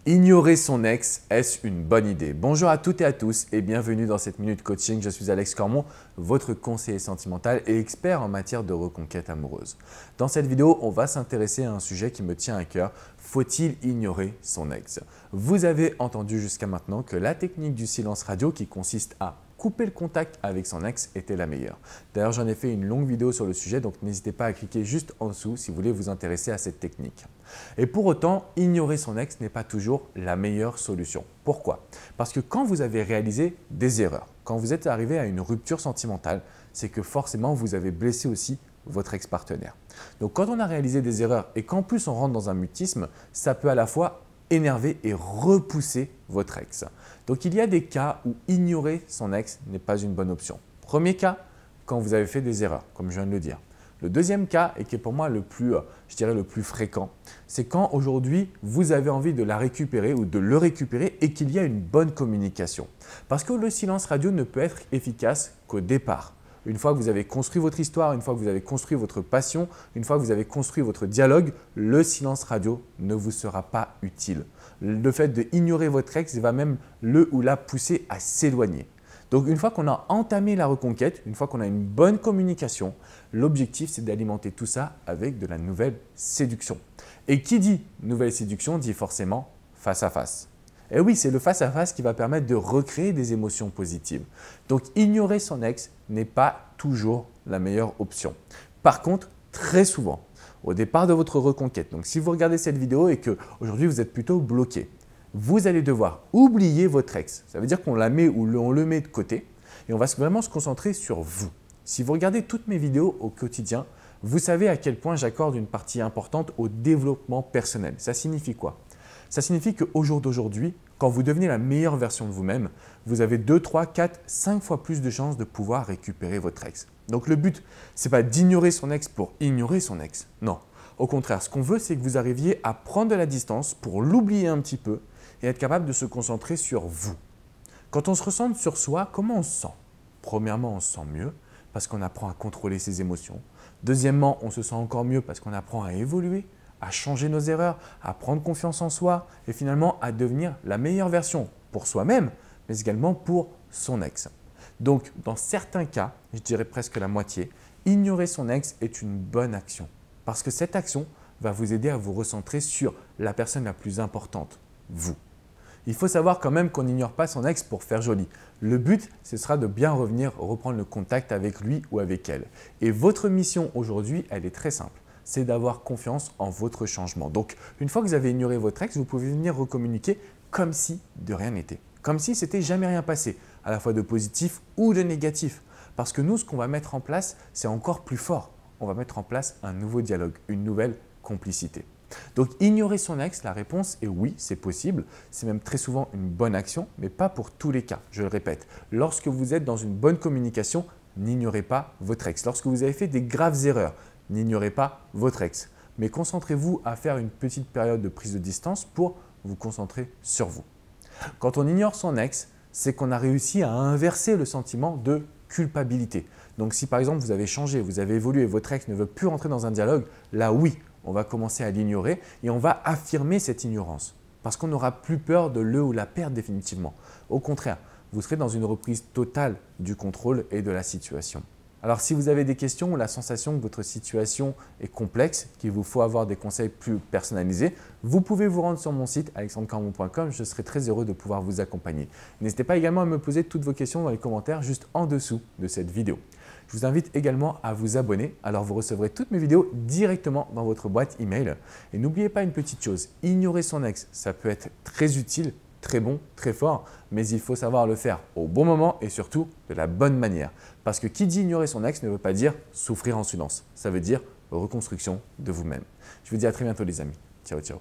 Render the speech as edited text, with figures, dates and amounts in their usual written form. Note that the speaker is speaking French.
Ignorer son ex, est-ce une bonne idée? Bonjour à toutes et à tous et bienvenue dans cette Minute Coaching. Je suis Alex Cormon, votre conseiller sentimental et expert en matière de reconquête amoureuse. Dans cette vidéo, on va s'intéresser à un sujet qui me tient à cœur. Faut-il ignorer son ex? Vous avez entendu jusqu'à maintenant que la technique du silence radio qui consiste à couper le contact avec son ex était la meilleure. D'ailleurs, j'en ai fait une longue vidéo sur le sujet, donc n'hésitez pas à cliquer juste en dessous si vous voulez vous intéresser à cette technique. Et pour autant, ignorer son ex n'est pas toujours la meilleure solution. Pourquoi? Parce que quand vous avez réalisé des erreurs, quand vous êtes arrivé à une rupture sentimentale, c'est que forcément vous avez blessé aussi votre ex-partenaire. Donc quand on a réalisé des erreurs et qu'en plus on rentre dans un mutisme, ça peut à la fois énerver et repousser votre ex. Donc il y a des cas où ignorer son ex n'est pas une bonne option. Premier cas, quand vous avez fait des erreurs, comme je viens de le dire. Le deuxième cas, et qui est pour moi le plus fréquent, c'est quand aujourd'hui vous avez envie de la récupérer ou de le récupérer et qu'il y a une bonne communication. Parce que le silence radio ne peut être efficace qu'au départ. Une fois que vous avez construit votre histoire, une fois que vous avez construit votre passion, une fois que vous avez construit votre dialogue, le silence radio ne vous sera pas utile. Le fait d'ignorer votre ex va même le ou la pousser à s'éloigner. Donc une fois qu'on a entamé la reconquête, une fois qu'on a une bonne communication, l'objectif c'est d'alimenter tout ça avec de la nouvelle séduction. Et qui dit nouvelle séduction dit forcément face à face. Et oui, c'est le face-à-face qui va permettre de recréer des émotions positives. Donc, ignorer son ex n'est pas toujours la meilleure option. Par contre, très souvent, au départ de votre reconquête, donc si vous regardez cette vidéo et qu'aujourd'hui vous êtes plutôt bloqué, vous allez devoir oublier votre ex. Ça veut dire qu'on la met ou on le met de côté et on va vraiment se concentrer sur vous. Si vous regardez toutes mes vidéos au quotidien, vous savez à quel point j'accorde une partie importante au développement personnel. Ça signifie quoi? Ça signifie qu'au jour d'aujourd'hui, quand vous devenez la meilleure version de vous-même, vous avez 2, 3, 4, 5 fois plus de chances de pouvoir récupérer votre ex. Donc le but, ce n'est pas d'ignorer son ex pour ignorer son ex. Non. Au contraire, ce qu'on veut, c'est que vous arriviez à prendre de la distance pour l'oublier un petit peu et être capable de se concentrer sur vous. Quand on se recentre sur soi, comment on se sent? Premièrement, on se sent mieux parce qu'on apprend à contrôler ses émotions. Deuxièmement, on se sent encore mieux parce qu'on apprend à évoluer, à changer nos erreurs, à prendre confiance en soi et finalement à devenir la meilleure version pour soi-même, mais également pour son ex. Donc, dans certains cas, je dirais presque la moitié, ignorer son ex est une bonne action parce que cette action va vous aider à vous recentrer sur la personne la plus importante, vous. Il faut savoir quand même qu'on n'ignore pas son ex pour faire joli. Le but, ce sera de bien reprendre le contact avec lui ou avec elle. Et votre mission aujourd'hui, elle est très simple. C'est d'avoir confiance en votre changement. Donc, une fois que vous avez ignoré votre ex, vous pouvez venir recommuniquer comme si de rien n'était. Comme si c'était jamais rien passé, à la fois de positif ou de négatif. Parce que nous, ce qu'on va mettre en place, c'est encore plus fort. On va mettre en place un nouveau dialogue, une nouvelle complicité. Donc, ignorer son ex, la réponse est oui, c'est possible. C'est même très souvent une bonne action, mais pas pour tous les cas. Je le répète, lorsque vous êtes dans une bonne communication, n'ignorez pas votre ex. Lorsque vous avez fait des graves erreurs, n'ignorez pas votre ex, mais concentrez-vous à faire une petite période de prise de distance pour vous concentrer sur vous. Quand on ignore son ex, c'est qu'on a réussi à inverser le sentiment de culpabilité. Donc si par exemple vous avez changé, vous avez évolué, votre ex ne veut plus rentrer dans un dialogue, là oui, on va commencer à l'ignorer et on va affirmer cette ignorance parce qu'on n'aura plus peur de le ou la perdre définitivement. Au contraire, vous serez dans une reprise totale du contrôle et de la situation. Alors si vous avez des questions ou la sensation que votre situation est complexe, qu'il vous faut avoir des conseils plus personnalisés, vous pouvez vous rendre sur mon site alexandrecormon.com, je serai très heureux de pouvoir vous accompagner. N'hésitez pas également à me poser toutes vos questions dans les commentaires juste en dessous de cette vidéo. Je vous invite également à vous abonner, alors vous recevrez toutes mes vidéos directement dans votre boîte email. Et n'oubliez pas une petite chose, ignorer son ex, ça peut être très utile, très bon, très fort, mais il faut savoir le faire au bon moment et surtout de la bonne manière. Parce que qui dit ignorer son ex ne veut pas dire souffrir en silence, ça veut dire reconstruction de vous-même. Je vous dis à très bientôt les amis. Ciao, ciao.